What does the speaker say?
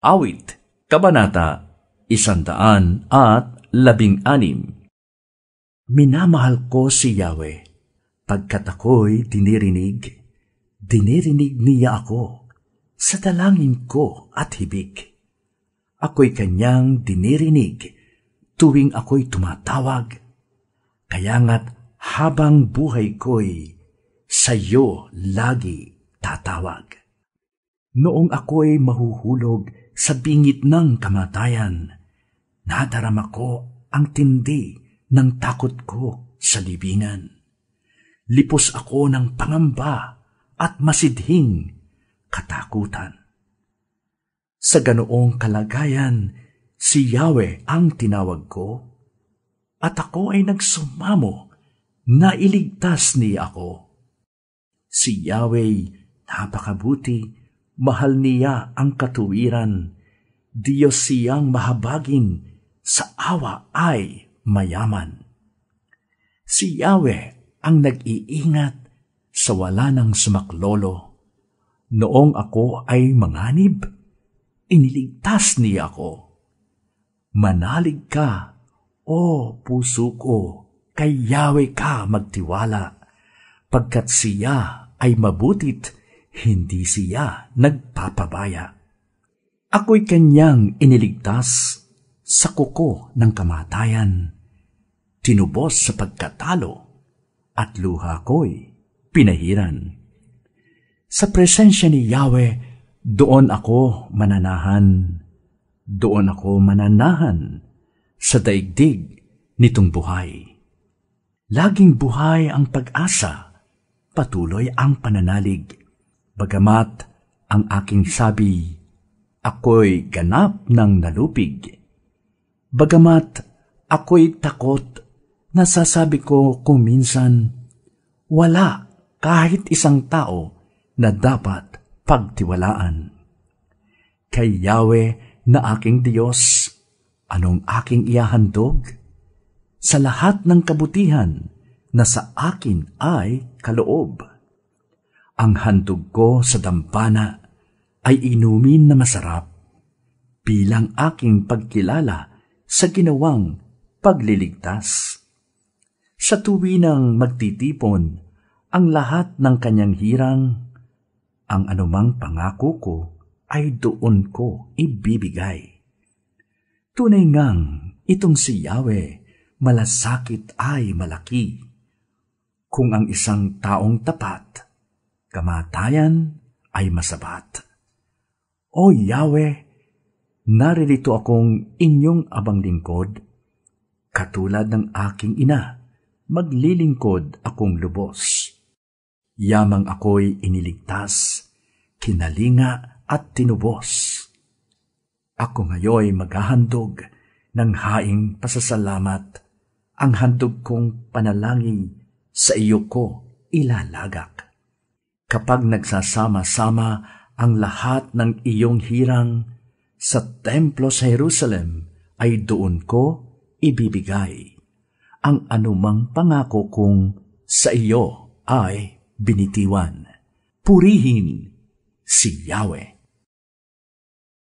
Awit, Kabanata 116. Minamahal ko si Yahweh, pagkat ako'y dinirinig niya ako sa dalangin ko at hibik. Ako'y kanyang dinirinig tuwing ako'y tumatawag, kaya nga't habang buhay ko'y sa'yo lagi tatawag. Noong ako'y mahuhulog sa bingit ng kamatayan, nadarama ko ang tindi ng takot ko sa libingan. Lipos ako ng pangamba at masidhing katakutan. Sa ganoong kalagayan, si Yahweh ang tinawag ko, at ako ay nagsumamo na iligtas niya ako. Si Yahweh napakabuti, mahal niya ang katuwiran, Diyos siyang mahabagin, sa awa ay mayaman. Si Yahweh ang nag-iingat sa wala ng sumaklolo. Noong ako ay manganib, iniligtas niya ako. Manalig ka, o puso ko, kay Yahweh ka magtiwala, pagkat siya ay mabutit, hindi siya nagpapabaya. Ako'y kanyang iniligtas sa kuko ng kamatayan, tinubos sa pagkatalo, at luha ko'y pinahiran. Sa presensya ni Yahweh, doon ako mananahan sa daigdig nitong buhay. Laging buhay ang pag-asa, patuloy ang pananalig. Bagamat ang aking sabi, ako'y ganap ng nalupig. Bagamat ako'y takot, nasasabi ko kung minsan, wala kahit isang tao na dapat pagtiwalaan. Kay Yahweh na aking Diyos, anong aking ihahandog? Sa lahat ng kabutihan na sa akin ay kaloob. Ang handog ko sa dampana ay inumin na masarap, bilang aking pagkilala sa ginawang pagliligtas. Sa tuwinang magtitipon ang lahat ng kanyang hirang, ang anumang pangako ko ay doon ko ibibigay. Tunay ngang itong si Yahweh, malasakit ay malaki. Kung ang isang taong tapat, kamatayan ay masabat. O Yahweh, naririto akong inyong abang lingkod, katulad ng aking ina, maglilingkod akong lubos. Yamang ako'y iniligtas, kinalinga at tinubos. Ako ngayoy maghahandog ng haing pasasalamat, ang handog kong panalangin sa iyo ko ilalagak. Kapag nagsasama-sama ang lahat ng iyong hirang sa templo sa Jerusalem, ay doon ko ibibigay ang anumang pangako kong sa iyo ay binitiwan. Purihin si Yahweh.